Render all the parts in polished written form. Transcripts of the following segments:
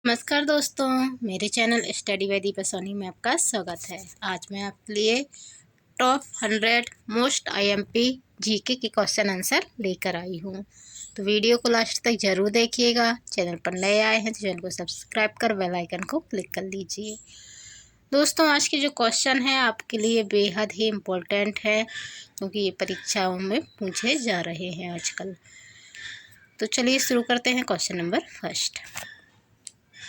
नमस्कार दोस्तों, मेरे channel study with Deepa Soni में आपका स्वागत है। आज मैं आपके लिए टॉप 100 मोस्ट आईएमपी जीके के क्वेश्चन आंसर लेकर आई हूँ। तो वीडियो को लास्ट तक ज़रूर देखिएगा। चैनल पर नए आए हैं तो चैनल को सब्सक्राइब कर बेल आइकन को क्लिक कर लीजिए। दोस्तों, आज के जो क्वेश्चन है आपके लिए बेहद ही इम्पोर्टेंट है, क्योंकि ये परीक्षाओं में पूछे जा रहे हैं आजकल। तो चलिए शुरू करते हैं। क्वेश्चन नंबर फर्स्ट,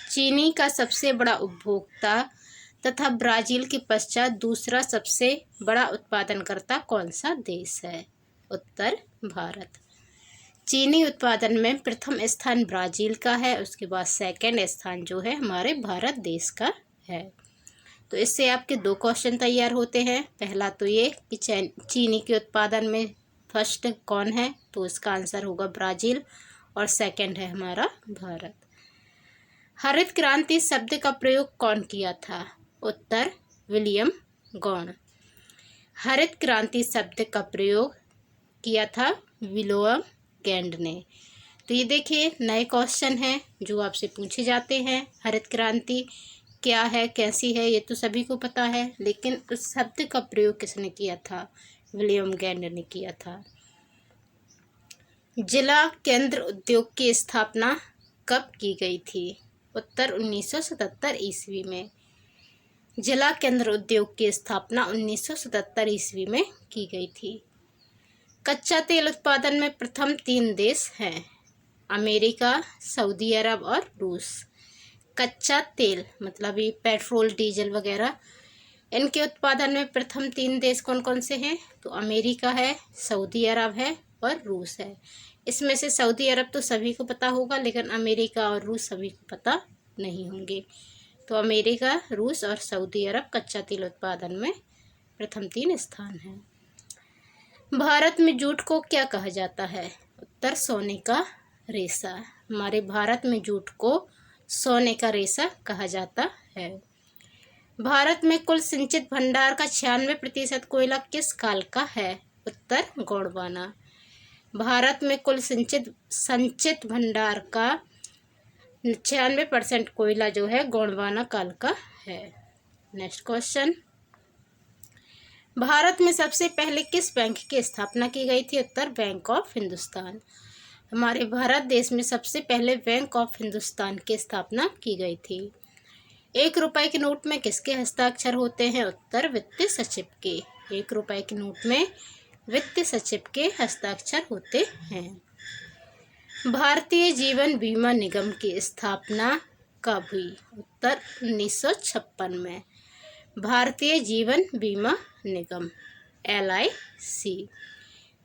चीनी का सबसे बड़ा उपभोक्ता तथा ब्राज़ील के पश्चात दूसरा सबसे बड़ा उत्पादनकर्ता कौन सा देश है? उत्तर भारत। चीनी उत्पादन में प्रथम स्थान ब्राज़ील का है, उसके बाद सेकंड स्थान जो है हमारे भारत देश का है। तो इससे आपके दो क्वेश्चन तैयार होते हैं। पहला तो ये कि चीनी के उत्पादन में फर्स्ट कौन है, तो इसका आंसर होगा ब्राज़ील, और सेकंड है हमारा भारत। हरित क्रांति शब्द का प्रयोग कौन किया था? उत्तर विलियम गौड़। हरित क्रांति शब्द का प्रयोग किया था विलियम गौड़ ने। तो ये देखिए नए क्वेश्चन हैं जो आपसे पूछे जाते हैं। हरित क्रांति क्या है, कैसी है, ये तो सभी को पता है, लेकिन उस शब्द का प्रयोग किसने किया था? विलियम गौड़ ने किया था। जिला केंद्र उद्योग की स्थापना कब की गई थी? उत्तर 1977 ईस्वी में। जिला केंद्र उद्योग की स्थापना 1977 ईस्वी में की गई थी। कच्चा तेल उत्पादन में प्रथम 3 देश हैं, अमेरिका, सऊदी अरब और रूस। कच्चा तेल मतलब ये पेट्रोल, डीजल वगैरह, इनके उत्पादन में प्रथम 3 देश कौन कौन से हैं? तो अमेरिका है, सऊदी अरब है और रूस है। इसमें से सऊदी अरब तो सभी को पता होगा, लेकिन अमेरिका और रूस सभी को पता नहीं होंगे। तो अमेरिका, रूस और सऊदी अरब कच्चा तेल उत्पादन में प्रथम 3 स्थान हैं। भारत में जूट को क्या कहा जाता है? उत्तर सोने का रेशा। हमारे भारत में जूट को सोने का रेशा कहा जाता है। भारत में कुल संचित भंडार का 96% कोयला किस काल का है? उत्तर गोंडवाना। भारत में कुल संचित भंडार का 96% कोयला जो है गोंडवाना काल का है। नेक्स्ट क्वेश्चन, भारत में सबसे पहले किस बैंक की स्थापना की गई थी? उत्तर बैंक ऑफ हिंदुस्तान। हमारे भारत देश में सबसे पहले बैंक ऑफ हिंदुस्तान की स्थापना की गई थी। 1 रुपए के नोट में किसके हस्ताक्षर होते हैं? उत्तर वित्त सचिव के। 1 रुपए के नोट में वित्त सचिव के हस्ताक्षर होते हैं। भारतीय जीवन बीमा निगम की स्थापना कब हुई? उत्तर 1956 में। भारतीय जीवन बीमा निगम LIC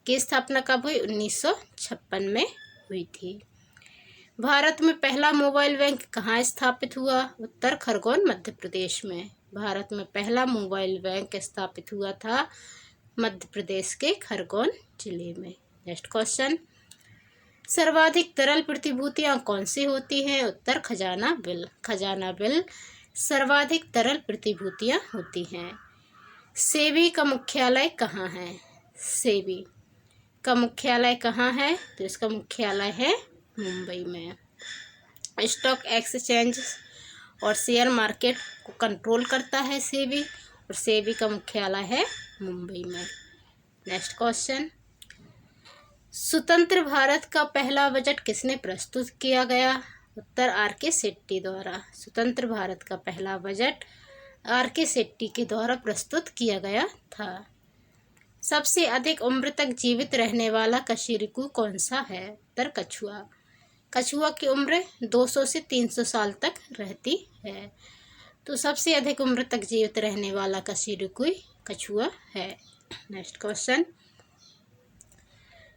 की स्थापना कब हुई? 1956 में हुई थी। भारत में पहला मोबाइल बैंक कहाँ स्थापित हुआ? उत्तर खरगोन, मध्य प्रदेश में। भारत में पहला मोबाइल बैंक स्थापित हुआ था मध्य प्रदेश के खरगोन जिले में। नेक्स्ट क्वेश्चन, सर्वाधिक तरल प्रतिभूतियां कौन सी होती हैं? उत्तर खजाना बिल। खजाना बिल सर्वाधिक तरल प्रतिभूतियां होती हैं। सेबी का मुख्यालय कहाँ है? सेबी का मुख्यालय कहाँ है? तो इसका मुख्यालय है मुंबई में। स्टॉक एक्सचेंज और शेयर मार्केट को कंट्रोल करता है सेबी, और सेबी का मुख्यालय है मुंबई में। नेक्स्ट क्वेश्चन, स्वतंत्र भारत का पहला बजट किसने प्रस्तुत किया गया? उत्तर RK शेट्टी द्वारा। स्वतंत्र भारत का पहला बजट RK शेट्टी के द्वारा प्रस्तुत किया गया था। सबसे अधिक उम्र तक जीवित रहने वाला कशेरुकी कौन सा है? उत्तर कछुआ। कछुआ की उम्र 200 से 300 साल तक रहती है। तो सबसे अधिक उम्र तक जीवित रहने वाला कशेरुकी कछुआ है। नेक्स्ट क्वेश्चन,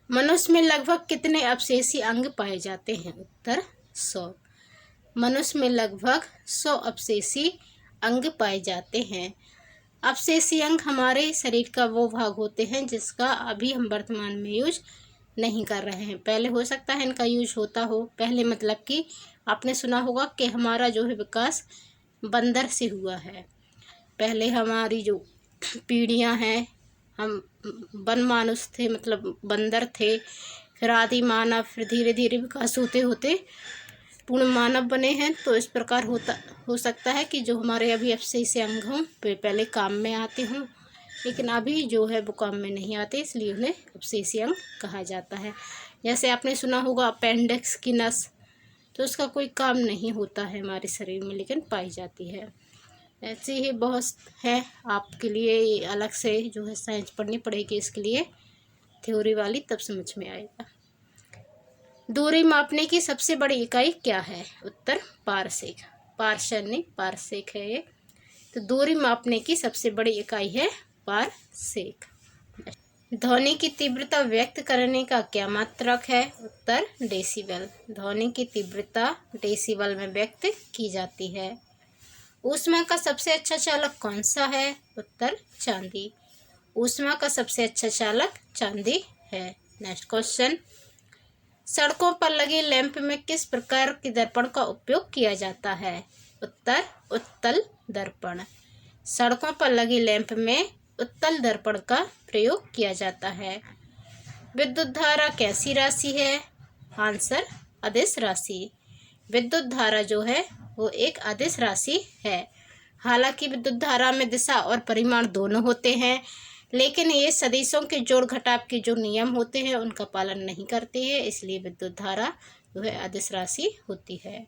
मनुष्य में लगभग कितने अपशेषी अंग पाए जाते हैं? उत्तर 100। मनुष्य में लगभग 100 अपशेषी अंग पाए जाते हैं। अपशेषी अंग हमारे शरीर का वो भाग होते हैं जिसका अभी हम वर्तमान में यूज नहीं कर रहे हैं। पहले हो सकता है इनका यूज होता हो। पहले मतलब कि आपने सुना होगा कि हमारा जो है विकास बंदर से हुआ है। पहले हमारी जो पीढ़ियां हैं, हम वन मानुष थे, मतलब बंदर थे, फिर आदि मानव, फिर धीरे धीरे विकास होते होते पूर्ण मानव बने हैं तो इस प्रकार हो सकता है कि जो हमारे अभी अपशेषीय अंग हों पहले काम में आते हों, लेकिन अभी जो है वो काम में नहीं आते, इसलिए उन्हें अपशेषीय अंग कहा जाता है। जैसे आपने सुना होगा अपेंडिक्स की नस, तो उसका कोई काम नहीं होता है हमारे शरीर में, लेकिन पाई जाती है। ऐसे ही बहुत है, आपके लिए अलग से जो है साइंस पढ़नी पड़ेगी इसके लिए, थ्योरी वाली, तब समझ में आएगा। दूरी मापने की सबसे बड़ी इकाई क्या है? उत्तर पारसेक। पार्शन नहीं, पारसेक है ये। तो दूरी मापने की सबसे बड़ी इकाई है पारसेक। ध्वनि की तीव्रता व्यक्त करने का क्या मात्रक है? उत्तर डेसिबल। ध्वनि की तीव्रता डेसिबल में व्यक्त की जाती है। ऊष्मा का सबसे अच्छा चालक कौन सा है? उत्तर चांदी। ऊष्मा का सबसे अच्छा चालक चांदी है। नेक्स्ट क्वेश्चन, सड़कों पर लगे लैंप में किस प्रकार के दर्पण का उपयोग किया जाता है? उत्तर उत्तल दर्पण। सड़कों पर लगे लैंप में उत्तल दर्पण का प्रयोग किया जाता है। विद्युत धारा कैसी राशि है? आंसर अदिश राशि। विद्युत धारा जो है वो एक अदिश राशि है। हालांकि विद्युत धारा में दिशा और परिमाण दोनों होते हैं, लेकिन ये सदिशों के जोड़ घटाव के जो नियम होते हैं उनका पालन नहीं करती है, इसलिए विद्युत धारा जो है अदिश राशि होती है।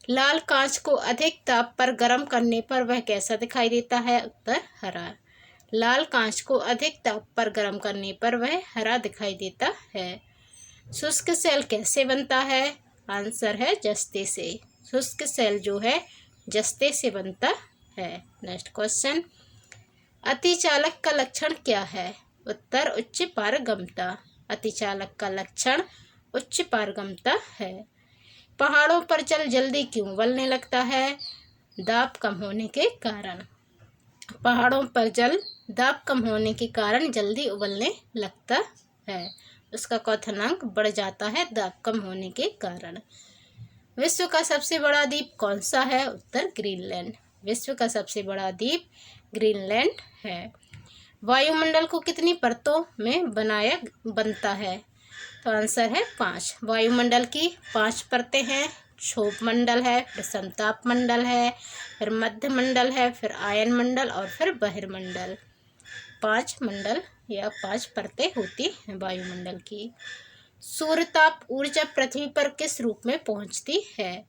लाल कांच को अधिक ताप पर गर्म करने पर वह कैसा दिखाई देता है? उत्तर हरा। लाल कांच को अधिक ताप पर गर्म करने पर वह हरा दिखाई देता है। शुष्क सेल कैसे बनता है? आंसर है जस्ते से। शुष्क सेल जो है जस्ते से बनता है। नेक्स्ट क्वेश्चन, अतिचालक का लक्षण क्या है? उत्तर उच्च पारगम्यता। अतिचालक का लक्षण उच्च पारगम्यता है। पहाड़ों पर जल जल्दी क्यों उबलने लगता है? दाब कम होने के कारण। पहाड़ों पर जल दाब कम होने के कारण जल्दी उबलने लगता है। उसका क्वथनांक बढ़ जाता है दाब कम होने के कारण। विश्व का सबसे बड़ा द्वीप कौन सा है? उत्तर ग्रीनलैंड। विश्व का सबसे बड़ा द्वीप ग्रीनलैंड है। वायुमंडल को कितनी परतों में बनता है? तो आंसर है 5। वायुमंडल की 5 परतें हैं। क्षोभ मंडल है, फिर समताप मंडल है, फिर मध्य मंडल है, फिर आयन मंडल और फिर बहिर्मंडल। 5 मंडल या 5 परतें होती हैं वायुमंडल की। सूर्यताप ऊर्जा पृथ्वी पर किस रूप में पहुंचती है?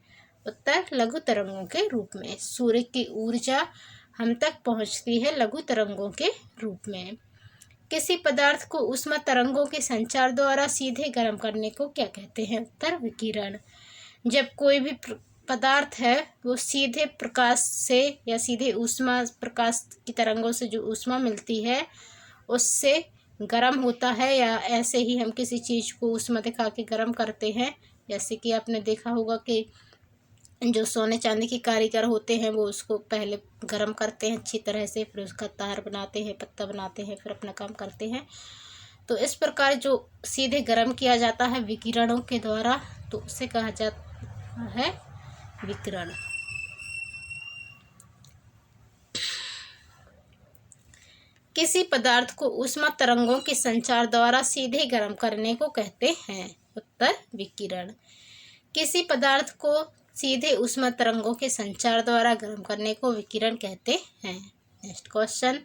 उत्तर लघु तरंगों के रूप में। सूर्य की ऊर्जा हम तक पहुंचती है लघु तरंगों के रूप में। किसी पदार्थ को ऊष्मा तरंगों के संचार द्वारा सीधे गर्म करने को क्या कहते हैं? उत्तर विकिरण। जब कोई भी पदार्थ है वो सीधे प्रकाश से या सीधे ऊष्मा प्रकाश की तरंगों से जो ऊष्मा मिलती है उससे गर्म होता है, या ऐसे ही हम किसी चीज़ को ऊष्मा दिखा के गर्म करते हैं। जैसे कि आपने देखा होगा कि जो सोने चांदी के कारीगर होते हैं वो उसको पहले गर्म करते हैं अच्छी तरह से, फिर उसका तार बनाते हैं, पत्ता बनाते हैं, फिर अपना काम करते हैं। तो इस प्रकार जो सीधे गर्म किया जाता है विकिरणों के द्वारा, तो उसे कहा जाता है विकिरण। किसी पदार्थ को ऊष्मा तरंगों के संचार द्वारा सीधे गर्म करने को कहते हैं? उत्तर विकिरण। किसी पदार्थ को सीधे ऊष्मा तरंगों के संचार द्वारा गर्म करने को विकिरण कहते हैं। नेक्स्ट क्वेश्चन,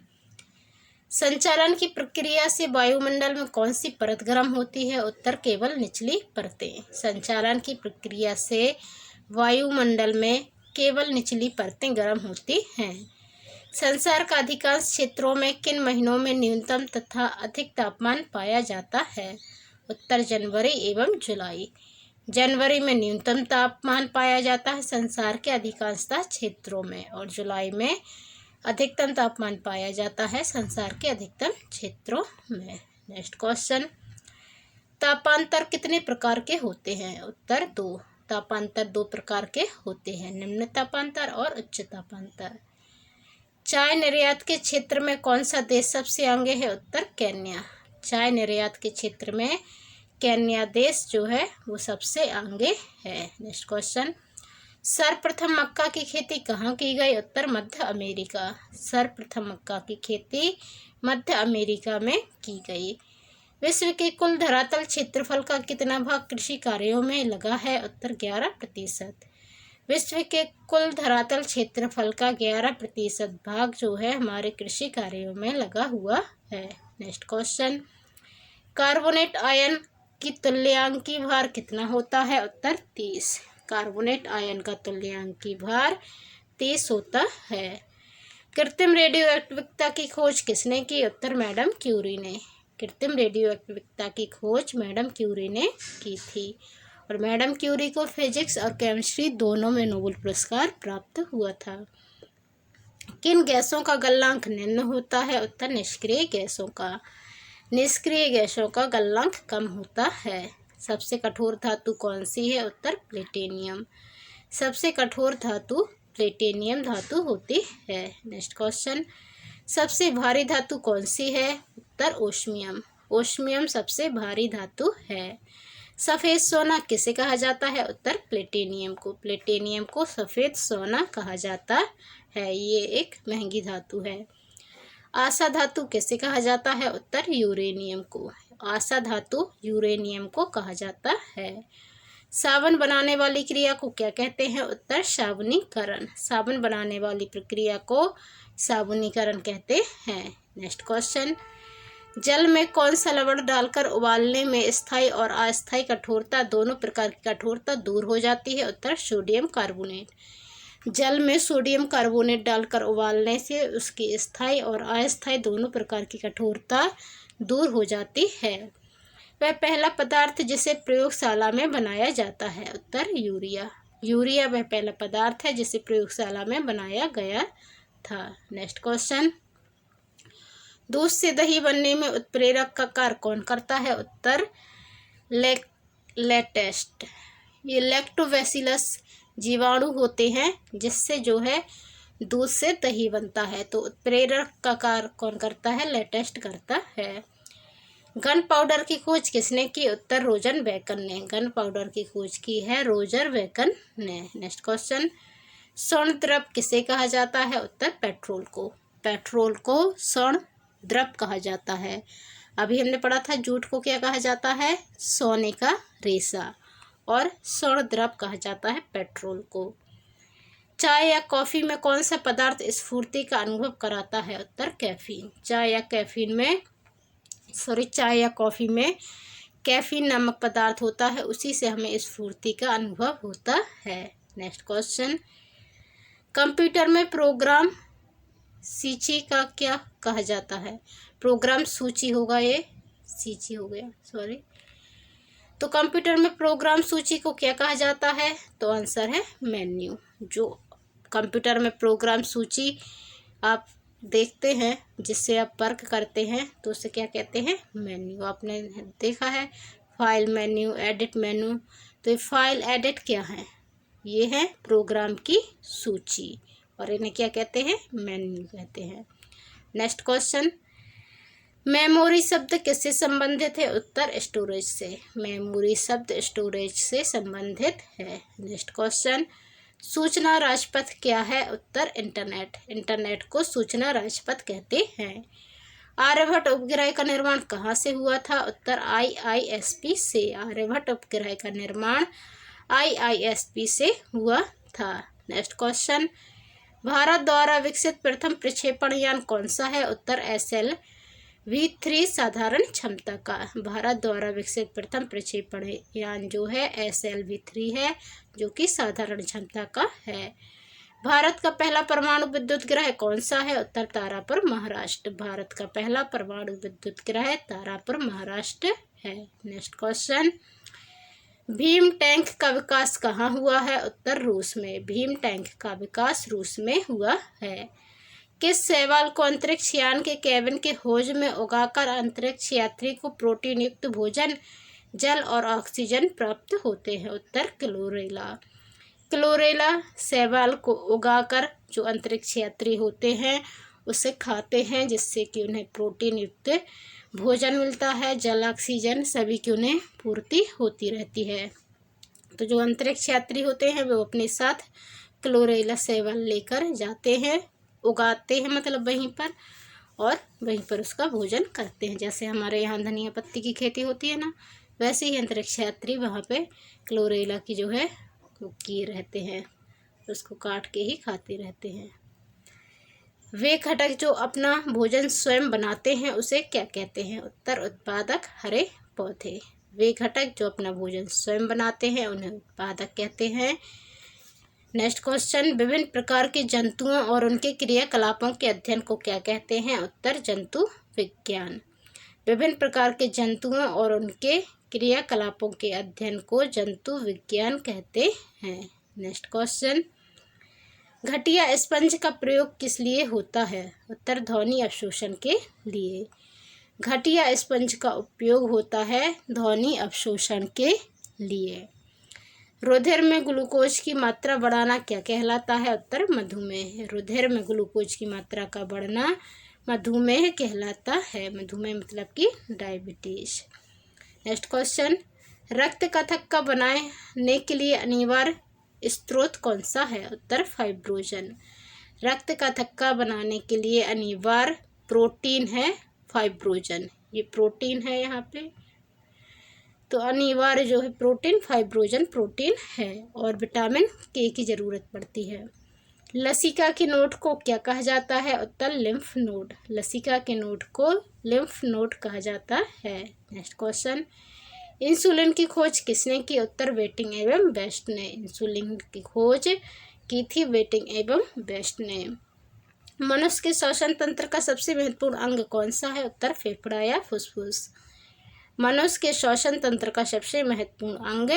संचालन की प्रक्रिया से वायुमंडल में कौन सी परत गर्म होती है? उत्तर केवल निचली परतें। संचालन की प्रक्रिया से वायुमंडल में केवल निचली परतें गर्म होती हैं। संसार का अधिकांश क्षेत्रों में किन महीनों में न्यूनतम तथा अधिक तापमान पाया जाता है? उत्तर जनवरी एवं जुलाई। जनवरी में न्यूनतम तापमान पाया जाता है संसार के अधिकांशतः क्षेत्रों में, और जुलाई में अधिकतम तापमान पाया जाता है संसार के अधिकतम क्षेत्रों में। नेक्स्ट क्वेश्चन, तापांतर कितने प्रकार के होते हैं? उत्तर 2। तापांतर 2 प्रकार के होते हैं, निम्न तापांतर और उच्च तापांतर। चाय निर्यात के क्षेत्र में कौन सा देश सबसे आगे है? उत्तर केन्या। चाय निर्यात के क्षेत्र में केन्या देश जो है वो सबसे आगे है। नेक्स्ट क्वेश्चन, सर्वप्रथम मक्का की खेती कहाँ की गई? उत्तर मध्य अमेरिका। सर्वप्रथम मक्का की खेती मध्य अमेरिका में की गई। विश्व के कुल धरातल क्षेत्रफल का कितना भाग कृषि कार्यों में लगा है? उत्तर 11%। विश्व के कुल धरातल क्षेत्रफल का 11% भाग जो है हमारे कृषि कार्यों में लगा हुआ है। नेक्स्ट क्वेश्चन, कार्बोनेट आयन की तुल्यांकी भार कितना होता है? उत्तर 30। कार्बोनेट आयन का तुल्यांकी भार 30 होता है। कृत्रिम रेडियोएक्टिविटी की खोज किसने की? उत्तर मैडम क्यूरी ने। कृत्रिम रेडियोएक्टिविटी की खोज मैडम क्यूरी ने की थी और मैडम क्यूरी को फिजिक्स और केमिस्ट्री दोनों में नोबेल पुरस्कार प्राप्त हुआ था। किन गैसों का गलनांक निम्न होता है? उत्तर निष्क्रिय गैसों का। निष्क्रिय गैसों का गलनांक कम होता है। सबसे कठोर धातु कौन सी है? उत्तर प्लेटिनियम। सबसे कठोर धातु प्लेटिनियम धातु होती है। नेक्स्ट क्वेश्चन, सबसे भारी धातु कौन सी है? उत्तर ओस्मियम। ओस्मियम सबसे भारी धातु है। सफ़ेद सोना किसे कहा जाता है? उत्तर प्लेटिनियम को। प्लेटिनियम को सफ़ेद सोना कहा जाता है, ये एक महंगी धातु है। आशा धातु किसे कहा जाता है? उत्तर यूरेनियम को। आशा धातु यूरेनियम को कहा जाता है। साबुन बनाने वाली क्रिया को क्या कहते हैं? उत्तर साबुनीकरण। साबुन बनाने वाली प्रक्रिया को साबुनीकरण कहते हैं। नेक्स्ट क्वेश्चन, जल में कौन सा लवण डालकर उबालने में स्थायी और अस्थायी कठोरता दोनों प्रकार की कठोरता दूर हो जाती है? उत्तर सोडियम कार्बोनेट। जल में सोडियम कार्बोनेट डालकर उबालने से उसकी स्थायी और अस्थायी दोनों प्रकार की कठोरता दूर हो जाती है। वह पहला पदार्थ जिसे प्रयोगशाला में बनाया जाता है? उत्तर यूरिया। यूरिया वह पहला पदार्थ है जिसे प्रयोगशाला में बनाया गया था। नेक्स्ट क्वेश्चन, दूध से दही बनने में उत्प्रेरक का कार्य कौन करता है? उत्तर लैक्टेस्ट। ये लैक्टोबैसिलस जीवाणु होते हैं जिससे जो है दूध से दही बनता है, तो उत्प्रेरक का कार्य कौन करता है? लैक्टेस्ट करता है। गन पाउडर की खोज किसने की? उत्तर रोजर बेकन ने। गन पाउडर की खोज की है रोजर बेकन ने। नेक्स्ट क्वेश्चन, स्वर्ण द्रव किसे कहा जाता है? उत्तर पेट्रोल को। पेट्रोल को स्वर्ण द्रव कहा जाता है। अभी हमने पढ़ा था जूट को क्या कहा जाता है? सोने का रेशा। और स्वर्ण द्रव कहा जाता है पेट्रोल को। चाय या कॉफ़ी में कौन सा पदार्थ स्फूर्ति का अनुभव कराता है? उत्तर कैफीन। चाय या कॉफ़ी में कैफीन नामक पदार्थ होता है, उसी से हमें स्फूर्ति का अनुभव होता है। नेक्स्ट क्वेश्चन, कंप्यूटर में प्रोग्राम सूची का क्या कहा जाता है? प्रोग्राम सूची होगा, ये सूची हो गया, सॉरी। तो कंप्यूटर में प्रोग्राम सूची को क्या कहा जाता है? तो आंसर है मेन्यू। जो कंप्यूटर में प्रोग्राम सूची आप देखते हैं, जिससे आप वर्क करते हैं, तो उसे क्या कहते हैं? मेन्यू। आपने देखा है फाइल मेन्यू, एडिट मेन्यू। तो ये फाइल एडिट क्या है? ये है प्रोग्राम की सूची और इन्हें क्या कहते हैं? मेन्यू कहते हैं। नेक्स्ट क्वेश्चन, मेमोरी शब्द किससे संबंधित है? उत्तर स्टोरेज से। मेमोरी शब्द स्टोरेज से संबंधित है। नेक्स्ट क्वेश्चन, सूचना राजपथ क्या है? उत्तर इंटरनेट। इंटरनेट को सूचना राजपथ कहते हैं। आर्यभट्ट उपग्रह का निर्माण कहाँ से हुआ था? उत्तर IISP से। आर्यभट्ट उपग्रह का निर्माण IISP से हुआ था। नेक्स्ट क्वेश्चन, भारत द्वारा विकसित प्रथम प्रक्षेपण यान कौन सा है? उत्तर SLV3 साधारण क्षमता का। भारत द्वारा विकसित प्रथम प्रक्षेपण यान जो है SLV3 है, जो कि साधारण क्षमता का है। भारत का पहला परमाणु विद्युत ग्रह कौन सा है? उत्तर तारापुर महाराष्ट्र। भारत का पहला परमाणु विद्युत ग्रह तारापुर महाराष्ट्र है। नेक्स्ट क्वेश्चन, भीम टैंक का विकास कहाँ हुआ है? उत्तर रूस में। भीम टैंक का विकास रूस में हुआ है। किस शैवाल को अंतरिक्ष यान के केबिन के होज में उगाकर अंतरिक्ष यात्री को प्रोटीन युक्त भोजन, जल और ऑक्सीजन प्राप्त होते हैं? उत्तर क्लोरेला। क्लोरेला शैवाल को उगाकर जो अंतरिक्ष यात्री होते हैं उसे खाते हैं, जिससे कि उन्हें प्रोटीन युक्त भोजन मिलता है, जल, ऑक्सीजन सभी की उन्हें पूर्ति होती रहती है। तो जो अंतरिक्ष यात्री होते हैं वो अपने साथ क्लोरेला शैवाल लेकर जाते हैं, उगाते हैं मतलब वहीं पर, और वहीं पर उसका भोजन करते हैं। जैसे हमारे यहाँ धनिया पत्ती की खेती होती है ना, वैसे ही अंतरिक्ष यात्री वहाँ पे क्लोरेला की जो है वो किए रहते हैं, उसको काट के ही खाते रहते हैं। वे घटक जो अपना भोजन स्वयं बनाते हैं उसे क्या कहते हैं? उत्तर उत्पादक हरे पौधे। वे घटक जो अपना भोजन स्वयं बनाते हैं उन्हें उत्पादक कहते हैं। नेक्स्ट क्वेश्चन, विभिन्न प्रकार के जंतुओं और उनके क्रियाकलापों के अध्ययन को क्या कहते हैं? उत्तर जंतु विज्ञान। विभिन्न प्रकार के जंतुओं और उनके क्रियाकलापों के अध्ययन को जंतु विज्ञान कहते हैं। नेक्स्ट क्वेश्चन, घटिया स्पंज का प्रयोग किस लिए होता है? उत्तर ध्वनि अवशोषण के लिए। घटिया स्पंज का उपयोग होता है ध्वनि अवशोषण के लिए। रुधिर में ग्लूकोज की मात्रा बढ़ाना क्या कहलाता है? उत्तर मधुमेह। रुधिर में ग्लूकोज की मात्रा का बढ़ना मधुमेह कहलाता है। मधुमेह मतलब कि डायबिटीज। नेक्स्ट क्वेश्चन, रक्त का थक्का बनाने के लिए अनिवार्य स्रोत कौन सा है? उत्तर फाइब्रोजन। रक्त का थक्का बनाने के लिए अनिवार्य प्रोटीन है फाइब्रोजन। ये प्रोटीन है यहाँ पे, तो अनिवार्य जो है प्रोटीन फाइब्रोजन प्रोटीन है। और विटामिन के की ज़रूरत पड़ती है। लसिका के नोड को क्या कहा जाता है? उत्तर लिम्फ नोड। लसिका के नोड को लिम्फ नोड कहा जाता है। नेक्स्ट क्वेश्चन, इंसुलिन की खोज किसने की? उत्तर वेटिंग एवं बेस्ट ने। इंसुलिन की खोज की थी वेटिंग एवं बेस्ट ने। मनुष्य के श्वसन तंत्र का सबसे महत्वपूर्ण अंग कौन सा है? उत्तर फेफड़ा या फुसफुस। मनुष्य के श्वसन तंत्र का सबसे महत्वपूर्ण अंग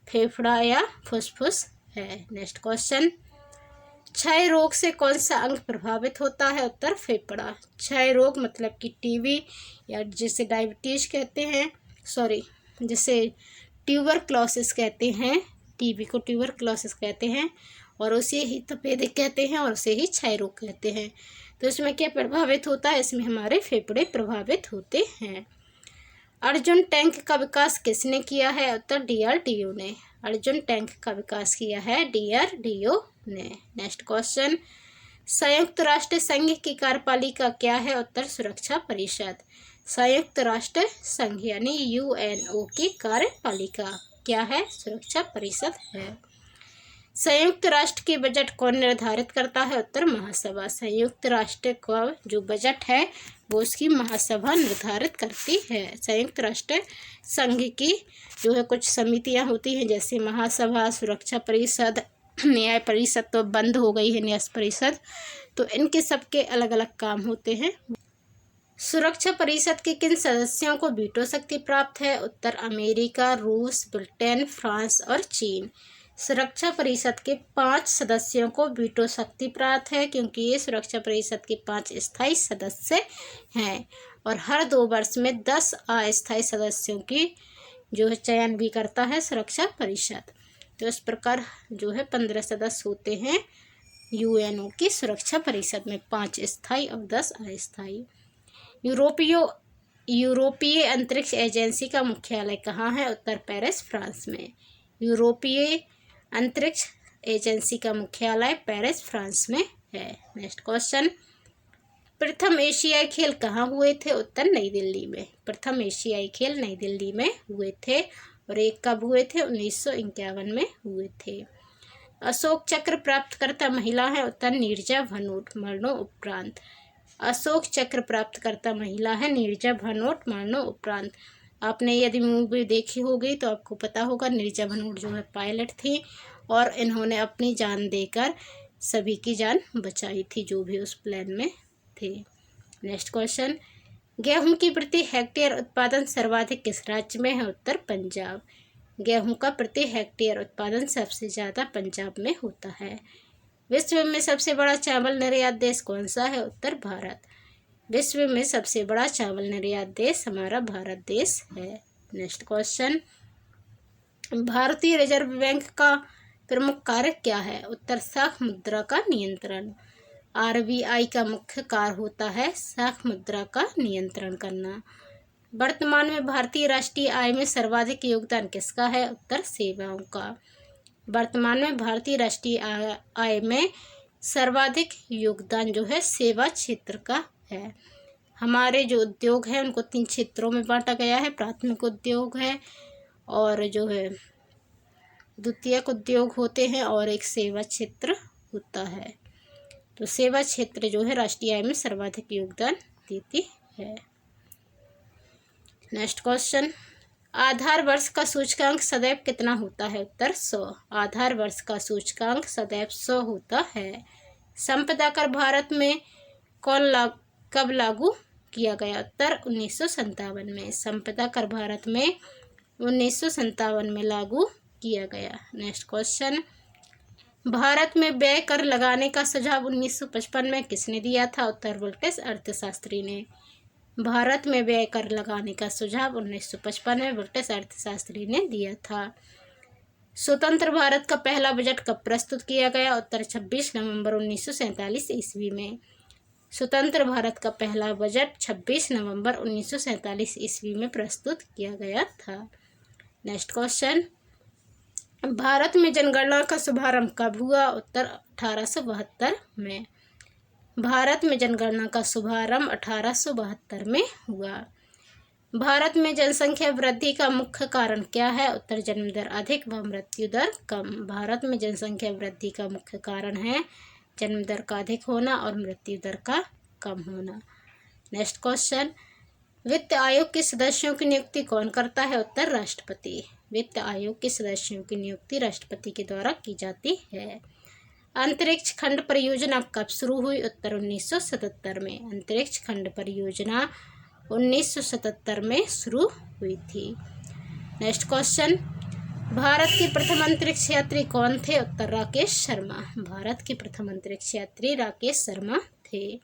फेफड़ा या फुसफुस है। नेक्स्ट क्वेश्चन, क्षय रोग से कौन सा अंग प्रभावित होता है? उत्तर फेफड़ा। क्षय रोग मतलब कि टीबी या जिसे डायबिटीज कहते हैं, जिसे ट्यूबरक्लोसिस कहते हैं, टीबी को ट्यूबरक्लोसिस कहते हैं और उसे ही तपेदिक कहते हैं और उसे ही क्षय रोग कहते हैं। तो इसमें क्या प्रभावित होता है? इसमें हमारे फेफड़े प्रभावित होते हैं। अर्जुन टैंक का विकास किसने किया है? उत्तर DRDO ने। अर्जुन टैंक का विकास किया है DRDO ने। नेक्स्ट क्वेश्चन, संयुक्त राष्ट्र संघ की कार्यपालिका क्या है? उत्तर सुरक्षा परिषद। संयुक्त राष्ट्र संघ यानी UNO की कार्यपालिका क्या है? सुरक्षा परिषद है। संयुक्त राष्ट्र के बजट कौन निर्धारित करता है? उत्तर महासभा। संयुक्त राष्ट्र का जो बजट है वो उसकी महासभा निर्धारित करती है। संयुक्त राष्ट्र संघ की जो है कुछ समितियां होती हैं, जैसे महासभा, सुरक्षा परिषद, न्याय परिषद तो बंद हो गई है, न्याय परिषद, तो इनके सबके अलग अलग काम होते हैं। सुरक्षा परिषद के किन सदस्यों को वीटो शक्ति प्राप्त है? उत्तर अमेरिका, रूस, ब्रिटेन, फ्रांस और चीन। सुरक्षा परिषद के 5 सदस्यों को वीटो शक्ति प्राप्त है, क्योंकि ये सुरक्षा परिषद के 5 स्थायी सदस्य हैं और हर 2 वर्ष में 10 अस्थायी सदस्यों की जो है चयन भी करता है सुरक्षा परिषद। तो इस प्रकार जो है 15 सदस्य होते हैं UNO की सुरक्षा परिषद में, 5 स्थायी और 10 अस्थायी। यूरोपीय अंतरिक्ष एजेंसी का मुख्यालय कहाँ है? उत्तर पेरिस, फ्रांस में। यूरोपीय अंतरिक्ष एजेंसी का मुख्यालय पेरिस, फ्रांस में है। नेक्स्ट क्वेश्चन, प्रथम एशियाई खेल कहाँ हुए थे? उत्तर नई दिल्ली में। प्रथम एशियाई खेल नई दिल्ली में हुए थे और एक कब हुए थे? 1951 में हुए थे। अशोक चक्र प्राप्तकर्ता महिला है? उत्तर नीरजा भनोट, मरणोपरांत। अशोक चक्र प्राप्तकर्ता महिला है नीरजा भनोट, मरणोपरांत। आपने यदि मूवी देखी होगी तो आपको पता होगा, नीरजा भनोट जो है पायलट थी और इन्होंने अपनी जान देकर सभी की जान बचाई थी जो भी उस प्लेन में थे। नेक्स्ट क्वेश्चन, गेहूं की प्रति हेक्टेयर उत्पादन सर्वाधिक किस राज्य में है? उत्तर पंजाब। गेहूं का प्रति हेक्टेयर उत्पादन सबसे ज़्यादा पंजाब में होता है। विश्व में सबसे बड़ा चावल निर्यात देश कौन सा है? उत्तर भारत। विश्व में सबसे बड़ा चावल निर्यात देश हमारा भारत देश है। नेक्स्ट क्वेश्चन, भारतीय रिजर्व बैंक का प्रमुख कार्य क्या है? उत्तर साख मुद्रा का नियंत्रण। RBI का मुख्य कार्य होता है साख मुद्रा का नियंत्रण करना। वर्तमान में भारतीय राष्ट्रीय आय में सर्वाधिक योगदान किसका है? उत्तर सेवाओं का। वर्तमान में भारतीय राष्ट्रीय आय में सर्वाधिक योगदान जो है सेवा क्षेत्र का है। हमारे जो उद्योग हैं उनको 3 क्षेत्रों में बांटा गया है। प्राथमिक उद्योग है, और जो है द्वितीयक उद्योग होते हैं, और एक सेवा क्षेत्र होता है। तो सेवा क्षेत्र जो है राष्ट्रीय आय में सर्वाधिक योगदान देती है। नेक्स्ट क्वेश्चन, आधार वर्ष का सूचकांक सदैव कितना होता है? उत्तर 100। आधार वर्ष का सूचकांक सदैव 100 होता है। संपदा कर भारत में कब लागू किया गया? उत्तर 1957 में। संपदा कर भारत में 1957 में लागू किया गया। नेक्स्ट क्वेश्चन, भारत में व्यय कर लगाने का सुझाव 1955 में किसने दिया था? उत्तर ब्रिटिश अर्थशास्त्री ने। भारत में व्यय कर लगाने का सुझाव 1955 में ब्रिटिश अर्थशास्त्री ने दिया था। स्वतंत्र भारत का पहला बजट कब प्रस्तुत किया गया? उत्तर 26 नवंबर 1947 ईस्वी में। स्वतंत्र भारत का पहला बजट 26 नवंबर 1947 ईस्वी में प्रस्तुत किया गया था। नेक्स्ट क्वेश्चन, भारत में जनगणना का शुभारंभ कब हुआ? उत्तर 1872 में। भारत में जनगणना का शुभारंभ 1872 में हुआ। भारत में जनसंख्या वृद्धि का मुख्य कारण क्या है? उत्तर जन्म दर अधिक व मृत्यु दर कम। भारत में जनसंख्या वृद्धि का मुख्य कारण है जन्म दर का अधिक होना और मृत्यु दर का कम होना। नेक्स्ट क्वेश्चन, वित्त आयोग के सदस्यों की नियुक्ति कौन करता है? उत्तर राष्ट्रपति। वित्त आयोग के सदस्यों की नियुक्ति राष्ट्रपति के द्वारा की जाती है। अंतरिक्ष खंड परियोजना कब शुरू हुई? उत्तर 1977 में। अंतरिक्ष खंड परियोजना 1977 में शुरू हुई थी। नेक्स्ट क्वेश्चन, भारत के प्रथम अंतरिक्ष यात्री कौन थे? उत्तर राकेश शर्मा। भारत के प्रथम अंतरिक्ष यात्री राकेश शर्मा थे।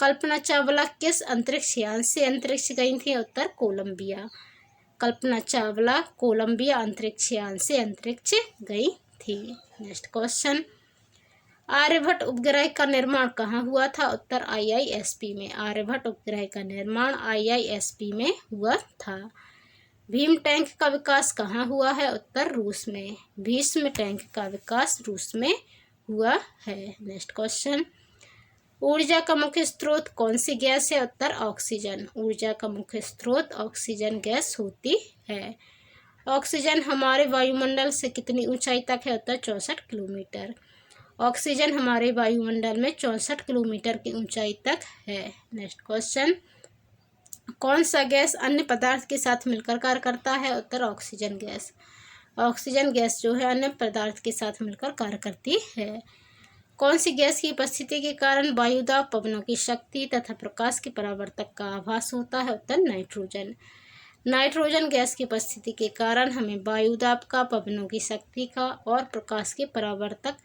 कल्पना चावला किस अंतरिक्ष यान से अंतरिक्ष गई थी? उत्तर कोलंबिया। कल्पना चावला कोलंबिया अंतरिक्ष यान से अंतरिक्ष गई थी। नेक्स्ट क्वेश्चन, आर्यभट्ट उपग्रह का निर्माण कहाँ हुआ था? उत्तर IISP में। आर्यभट्ट उपग्रह का निर्माण IISP में हुआ था। भीम टैंक का विकास कहाँ हुआ है? उत्तर रूस में। भीष्म टैंक का विकास रूस में हुआ है। नेक्स्ट क्वेश्चन, ऊर्जा का मुख्य स्रोत कौन सी गैस है? उत्तर ऑक्सीजन। ऊर्जा का मुख्य स्रोत ऑक्सीजन गैस होती है। ऑक्सीजन हमारे वायुमंडल से कितनी ऊंचाई तक है? उत्तर 64 किलोमीटर। ऑक्सीजन हमारे वायुमंडल में 64 किलोमीटर की ऊंचाई तक है। नेक्स्ट क्वेश्चन, कौन सा गैस अन्य पदार्थ के साथ मिलकर कार्य करता है? उत्तर ऑक्सीजन गैस। ऑक्सीजन गैस जो है अन्य पदार्थ के साथ मिलकर कार्य करती है। कौन सी गैस की उपस्थिति के कारण वायुदाब, पवनों की शक्ति तथा प्रकाश के परावर्तक का आभास होता है? उत्तर नाइट्रोजन। नाइट्रोजन गैस की उपस्थिति के कारण हमें वायुदाब का, पवनों की शक्ति का और प्रकाश के परावर्तक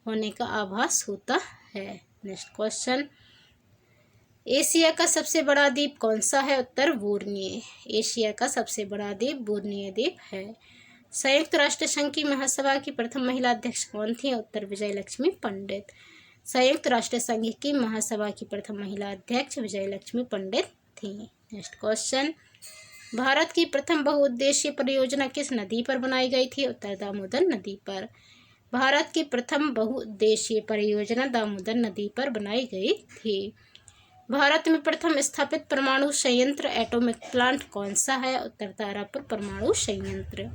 होने का आभास होता है। नेक्स्ट क्वेश्चन, एशिया का सबसे बड़ा द्वीप कौन सा है? उत्तर बोर्नियो। एशिया का सबसे बड़ा द्वीप बोर्नियो द्वीप है। संयुक्त राष्ट्र संघ की महासभा की प्रथम महिला अध्यक्ष कौन थी? उत्तर विजय लक्ष्मी पंडित। संयुक्त राष्ट्र संघ की महासभा की प्रथम महिला अध्यक्ष विजय लक्ष्मी पंडित थी। नेक्स्ट क्वेश्चन, भारत की प्रथम बहुउद्देशीय परियोजना किस नदी पर बनाई गई थी? उत्तर दामोदर नदी पर। भारत की प्रथम बहुउद्देशीय परियोजना दामोदर नदी पर बनाई गई थी। भारत में प्रथम स्थापित परमाणु संयंत्र एटॉमिक प्लांट कौन सा है? उत्तर तारापुर परमाणु संयंत्र।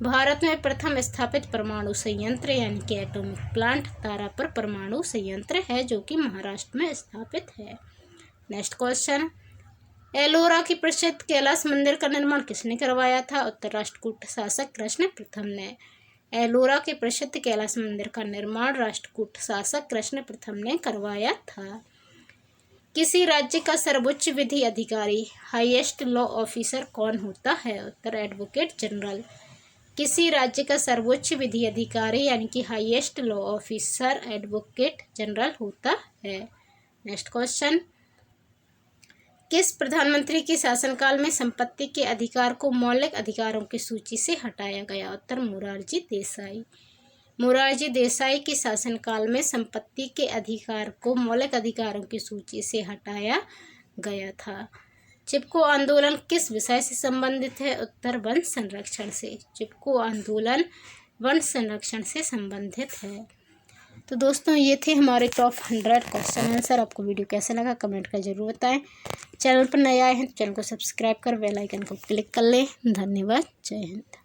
भारत में प्रथम स्थापित परमाणु संयंत्र यानी कि एटॉमिक प्लांट तारापुर परमाणु संयंत्र है, जो कि महाराष्ट्र में स्थापित है। नेक्स्ट क्वेश्चन, एलोरा की प्रसिद्ध कैलाश मंदिर का निर्माण किसने करवाया था? उत्तर राष्ट्रकूट शासक कृष्ण प्रथम ने। एलोरा के प्रसिद्ध कैलाश मंदिर का निर्माण राष्ट्रकूट शासक कृष्ण प्रथम ने करवाया था। किसी राज्य का सर्वोच्च विधि अधिकारी, हाईएस्ट लॉ ऑफिसर कौन होता है? उत्तर एडवोकेट जनरल। किसी राज्य का सर्वोच्च विधि अधिकारी यानी कि highest law officer advocate general होता है। नेक्स्ट क्वेश्चन, किस प्रधानमंत्री के शासनकाल में संपत्ति के अधिकार को मौलिक अधिकारों की सूची से हटाया गया? उत्तर मोरारजी देसाई। मोरारजी देसाई के शासनकाल में संपत्ति के अधिकार को मौलिक अधिकारों की सूची से हटाया गया था। चिपको आंदोलन किस विषय से संबंधित है? उत्तर वन संरक्षण से। चिपको आंदोलन वन संरक्षण से संबंधित है। तो दोस्तों ये थे हमारे टॉप 100 क्वेश्चन आंसर। आपको वीडियो कैसा लगा कमेंट कर जरूर बताएं। चैनल पर नए आए हैं तो चैनल को सब्सक्राइब कर बेल आइकन को क्लिक कर लें। धन्यवाद। जय हिंद।